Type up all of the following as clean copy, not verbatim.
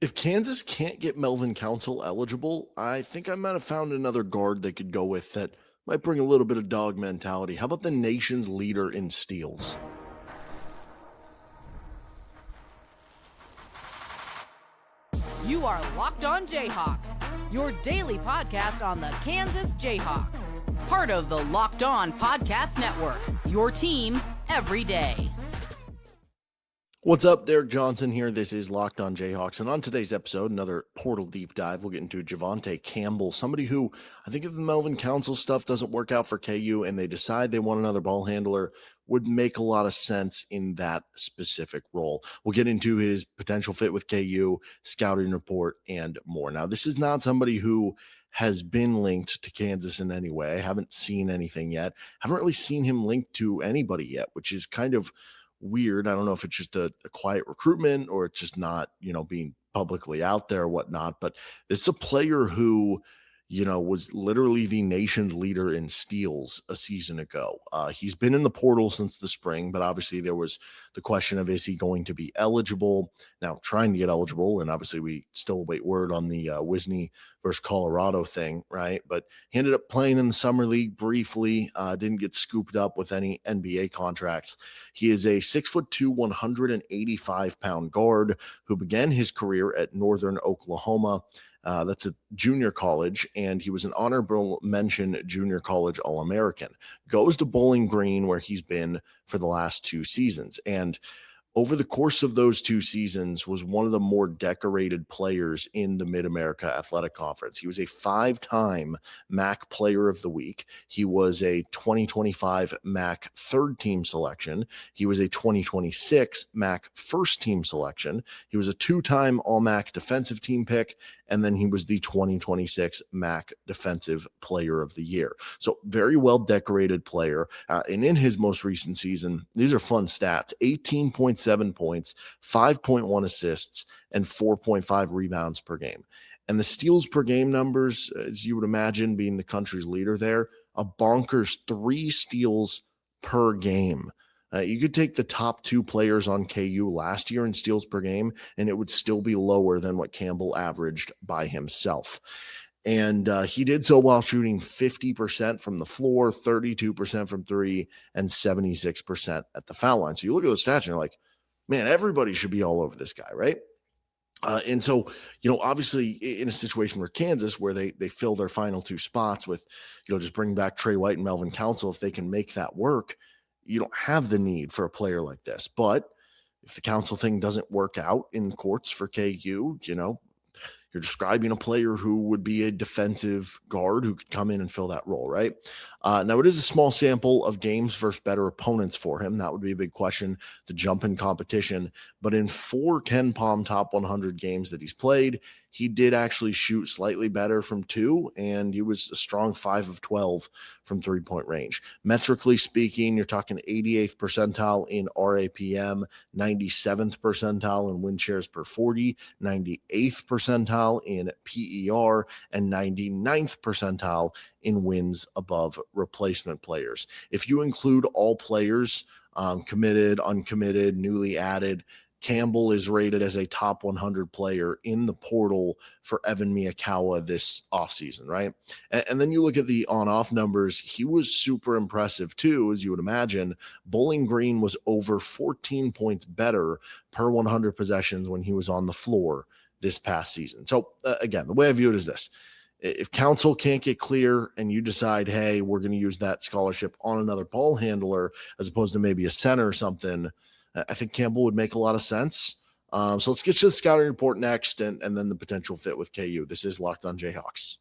If Kansas can't get Melvin Council eligible, I think I might have found another guard they could go with that might bring a little bit of dog mentality. How about the nation's leader in steals? You are Locked On Jayhawks, your daily podcast on the Kansas Jayhawks. Part of the Locked On Podcast Network, your team every day. What's up? Derek Johnson here. This is Locked On Jayhawks. And on today's episode, another portal deep dive, we'll get into Javontae Campbell, somebody who I think if the Melvin Council stuff doesn't work out for KU and they decide they want another ball handler, would make a lot of sense in that specific role. We'll get into his potential fit with KU, scouting report, and more. Now, this is not somebody who has been linked to Kansas in any way. I haven't seen anything yet. Haven't really seen him linked to anybody yet, which is kind of weird. I don't know if it's just a quiet recruitment or it's just not, being publicly out there or whatnot, but it's a player who, was literally the nation's leader in steals a season ago. He's been in the portal since the spring, but obviously there was the question of, is he going to be eligible? Now trying to get eligible. And obviously we still await word on the Wisney versus Colorado thing, right? But he ended up playing in the summer league briefly, didn't get scooped up with any NBA contracts. He is a 6'2", 185-pound guard who began his career at Northern Oklahoma. That's a junior college, and he was an honorable mention junior college All-American. Goes to Bowling Green, where he's been for the last 2 seasons. And over the course of those 2 seasons was one of the more decorated players in the Mid-America Athletic Conference. He was a 5-time MAC Player of the Week. He was a 2025 MAC third-team selection. He was a 2026 MAC first-team selection. He was a 2-time All-MAC defensive team pick, and then he was the 2026 MAC Defensive Player of the Year. So very well-decorated player. And in his most recent season, these are fun stats: 18.7 points, 5.1 assists, and 4.5 rebounds per game. And the steals per game numbers, as you would imagine, being the country's leader there, a bonkers 3 steals per game. You could take the top 2 players on KU last year in steals per game, and it would still be lower than what Campbell averaged by himself. And he did so while shooting 50% from the floor, 32% from 3, and 76% at the foul line. So you look at those stats and you're like, man, everybody should be all over this guy, right? And so, obviously in a situation where Kansas, where they fill their final 2 spots with, just bring back Trey White and Melvin Council, if they can make that work, you don't have the need for a player like this. But if the Council thing doesn't work out in the courts for KU, you're describing a player who would be a defensive guard who could come in and fill that role, right? Now, it is a small sample of games versus better opponents for him. That would be a big question, the jump in competition. But in 4 KenPom top 100 games that he's played, he did actually shoot slightly better from 2, and he was a strong 5 of 12 from 3-point range. Metrically speaking, you're talking 88th percentile in RAPM, 97th percentile in win shares per 40, 98th percentile in PER, and 99th percentile in wins above replacement players. If you include all players, committed, uncommitted, newly added, Campbell is rated as a top 100 player in the portal for Evan Miyakawa this offseason, right? And then you look at the on-off numbers. He was super impressive too, as you would imagine. Bowling Green was over 14 points better per 100 possessions when he was on the floor this past season. So again, the way I view it is this: if Council can't get clear and you decide, hey, we're going to use that scholarship on another ball handler as opposed to maybe a center or something, I think Campbell would make a lot of sense. So let's get to the scouting report next and then the potential fit with KU. This is Locked On Jayhawks.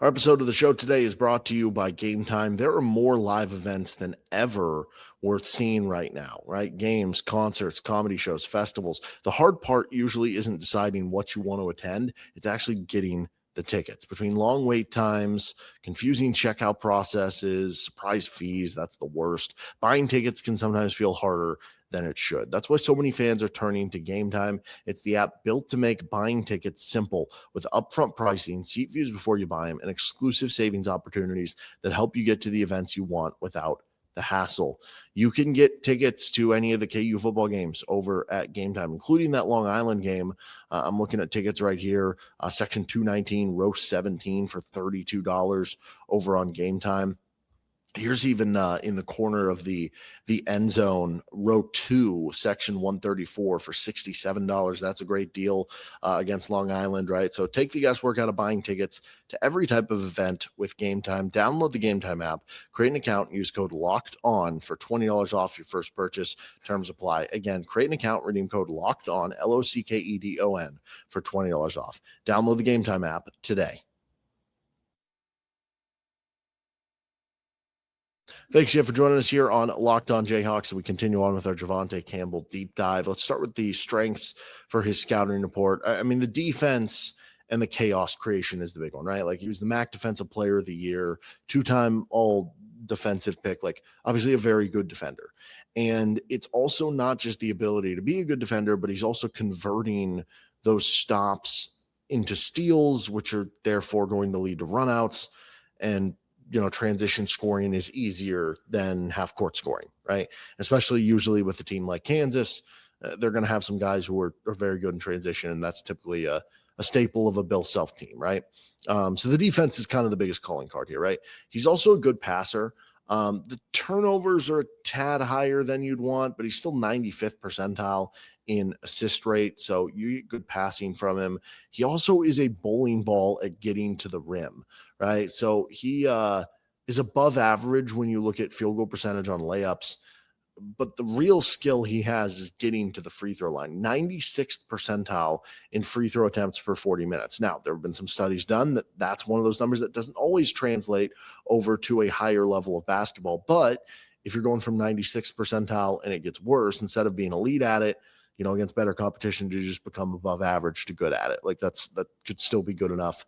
Our episode of the show today is brought to you by Game Time. There are more live events than ever worth seeing right now, right? Games, concerts, comedy shows, festivals. The hard part usually isn't deciding what you want to attend. It's actually getting the tickets. Between long wait times, confusing checkout processes, surprise fees, that's the worst. Buying tickets can sometimes feel harder than it should. That's why so many fans are turning to Game Time. It's the app built to make buying tickets simple, with upfront pricing, seat views before you buy them, and exclusive savings opportunities that help you get to the events you want without the hassle. You can get tickets to any of the KU football games over at Game Time, including that Long Island game. I'm looking at tickets right here, section 219, row 17 for $32 over on Game Time. Here's even in the corner of the end zone, row 2, section 134 for $67. That's a great deal against Long Island, right? So take the guesswork out of buying tickets to every type of event with Game Time. Download the Game Time app, create an account, and use code LOCKED ON for $20 off your first purchase. Terms apply. Again, create an account, redeem code LOCKED ON, LOCKEDON for $20 off. Download the Game Time app today. Thanks, Jeff, for joining us here on Locked On Jayhawks. We continue on with our Javontae Campbell deep dive. Let's start with the strengths for his scouting report. I mean, the defense and the chaos creation is the big one, right? Like, he was the MAC Defensive Player of the Year, 2-time all defensive pick, like obviously a very good defender. And it's also not just the ability to be a good defender, but he's also converting those stops into steals, which are therefore going to lead to runouts. And transition scoring is easier than half court scoring, right? Especially usually with a team like Kansas, they're going to have some guys who are very good in transition, and that's typically a staple of a Bill Self team, right? So the defense is kind of the biggest calling card here, right? He's also a good passer. The turnovers are a tad higher than you'd want, but he's still 95th percentile in assist rate. So you get good passing from him. He also is a bowling ball at getting to the rim, right? So he is above average when you look at field goal percentage on layups. But the real skill he has is getting to the free throw line, 96th percentile in free throw attempts per 40 minutes. Now, there have been some studies done that's one of those numbers that doesn't always translate over to a higher level of basketball. But if you're going from 96th percentile and it gets worse, instead of being elite at it, against better competition, to just become above average to good at it. Like that could still be good enough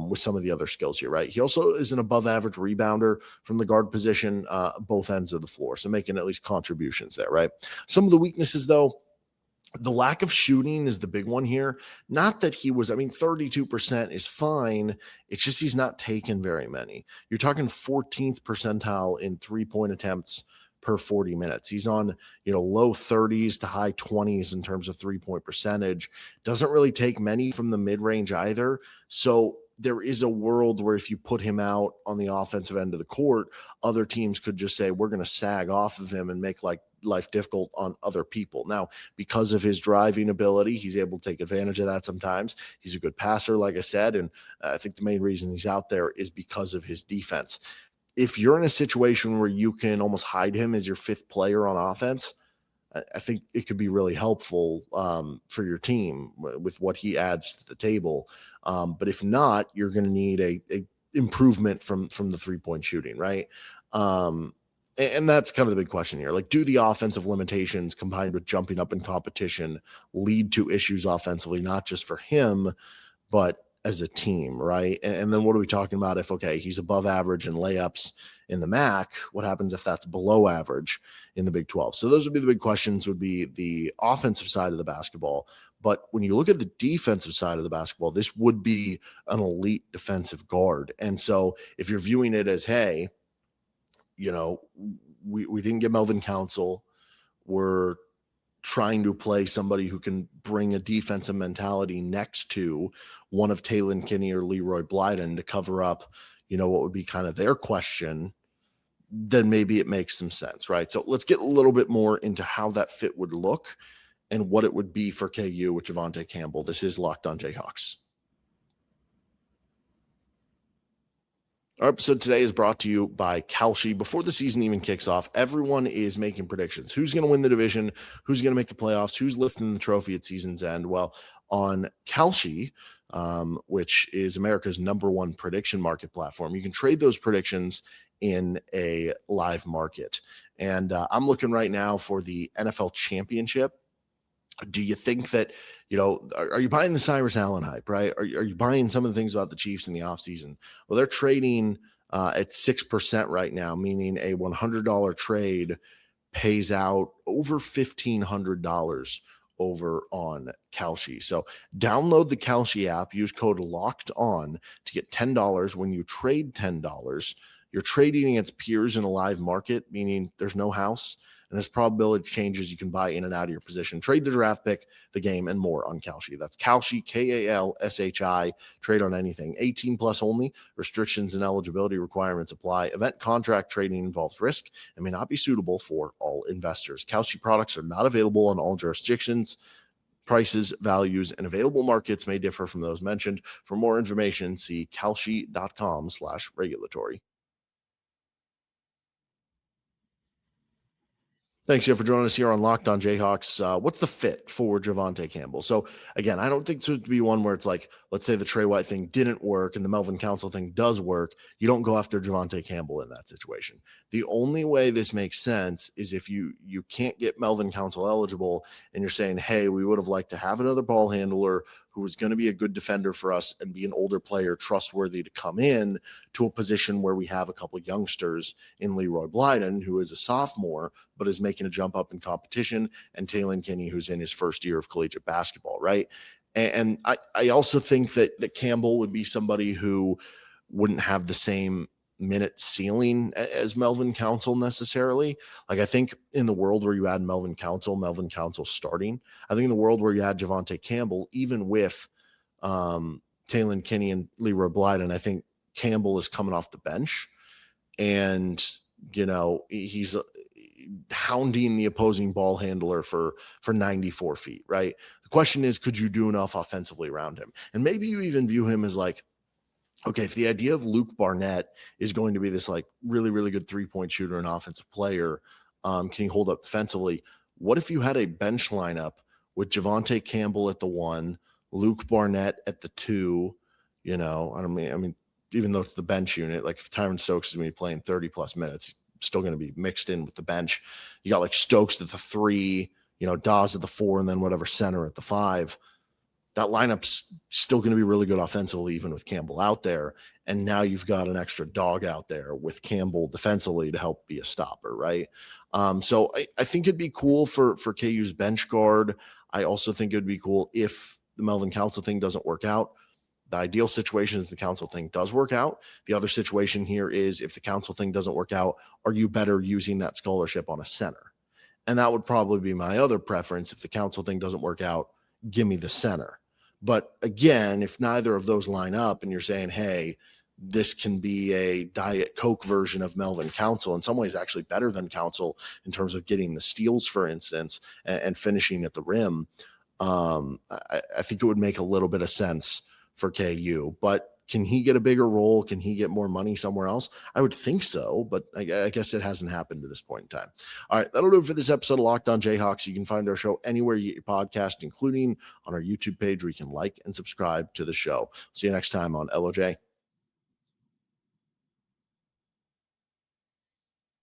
with some of the other skills here, right? He also is an above average rebounder from the guard position, both ends of the floor. So making at least contributions there, right? Some of the weaknesses, though, the lack of shooting is the big one here. Not that 32% is fine. It's just he's not taken very many. You're talking 14th percentile in 3-point attempts per 40 minutes. He's on, low 30s to high 20s in terms of 3-point percentage. Doesn't really take many from the mid-range either. So there is a world where if you put him out on the offensive end of the court, other teams could just say, we're going to sag off of him and make life difficult on other people. Now, because of his driving ability, he's able to take advantage of that sometimes. He's a good passer, like I said, and I think the main reason he's out there is because of his defense. If you're in a situation where you can almost hide him as your 5th player on offense, I think it could be really helpful for your team with what he adds to the table. But if not, you're going to need a improvement from the 3-point shooting, right? And that's kind of the big question here. Like, do the offensive limitations combined with jumping up in competition lead to issues offensively, not just for him, but as a team, right? And then what are we talking about if, okay, he's above average in layups in the MAC, what happens if that's below average in the Big 12? So those would be the big questions, would be the offensive side of the basketball. But when you look at the defensive side of the basketball, this would be an elite defensive guard. And so if you're viewing it as, hey, we didn't get Melvin Council, we're trying to play somebody who can bring a defensive mentality next to one of Taylen, Kinney, or Leroy Blyden to cover up, what would be kind of their question, then maybe it makes some sense, right? So let's get a little bit more into how that fit would look and what it would be for KU with Javontae Campbell. This is Locked On Jayhawks. Our episode today is brought to you by Kalshi. Before the season even kicks off, everyone is making predictions. Who's going to win the division? Who's going to make the playoffs? Who's lifting the trophy at season's end? Well, on Kalshi, which is America's #1 prediction market platform, you can trade those predictions in a live market. And I'm looking right now for the NFL championship. Do you think that, are you buying the Cyrus Allen hype, right? Are you buying some of the things about the Chiefs in the offseason? Well, they're trading at 6% right now, meaning a $100 trade pays out over $1,500 over on Kalshi. So download the Kalshi app, use code LOCKED ON to get $10 when you trade $10. you're trading against peers in a live market, meaning there's no house. And as probability changes, you can buy in and out of your position. Trade the draft pick, the game, and more on Kalshi. That's Kalshi, Kalshi. Trade on anything. 18 plus only. Restrictions and eligibility requirements apply. Event contract trading involves risk and may not be suitable for all investors. Kalshi products are not available in all jurisdictions. Prices, values, and available markets may differ from those mentioned. For more information, see kalshi.com/regulatory. Thanks, Jeff, for joining us here on Locked On Jayhawks. What's the fit for Javontae Campbell? So, again, I don't think this would be one where it's like, let's say the Trey White thing didn't work and the Melvin Council thing does work. You don't go after Javontae Campbell in that situation. The only way this makes sense is if you can't get Melvin Council eligible and you're saying, hey, we would have liked to have another ball handler who was going to be a good defender for us and be an older player, trustworthy to come in to a position where we have a couple of youngsters in Leroy Blyden, who is a sophomore, but is making a jump up in competition, and Taylen Kinney, who's in his first year of collegiate basketball, right? And I also think that Campbell would be somebody who wouldn't have the same minute ceiling as Melvin Council necessarily. Like, I think in the world where you add Melvin Council starting, I think in the world where you add Javontae Campbell, even with Taylen Kinney and Leroy Blyden, I think Campbell is coming off the bench and, he's hounding the opposing ball handler for 94 feet, right? The question is, could you do enough offensively around him? And maybe you even view him as like, okay, if the idea of Luke Barnett is going to be this like really, really good 3-point shooter and offensive player, can he hold up defensively? What if you had a bench lineup with Javontae Campbell at the 1, Luke Barnett at the 2, I mean, even though it's the bench unit, like if Tyron Stokes is going to be playing 30 plus minutes, still going to be mixed in with the bench. You got like Stokes at the 3, Dawes at the 4, and then whatever center at the 5. That lineup's still going to be really good offensively, even with Campbell out there. And now you've got an extra dog out there with Campbell defensively to help be a stopper, right? So I think it'd be cool for KU's bench guard. I also think it'd be cool if the Melvin Council thing doesn't work out. The ideal situation is the Council thing does work out. The other situation here is if the Council thing doesn't work out, are you better using that scholarship on a center? And that would probably be my other preference. If the Council thing doesn't work out, give me the center. But again, if neither of those line up and you're saying, hey, this can be a Diet Coke version of Melvin Council, in some ways actually better than Council in terms of getting the steals, for instance, and finishing at the rim, I think it would make a little bit of sense for KU. But can he get a bigger role? Can he get more money somewhere else? I would think so, but I guess it hasn't happened to this point in time. All right, that'll do it for this episode of Locked On Jayhawks. You can find our show anywhere you get your podcast, including on our YouTube page where you can like and subscribe to the show. See you next time on LOJ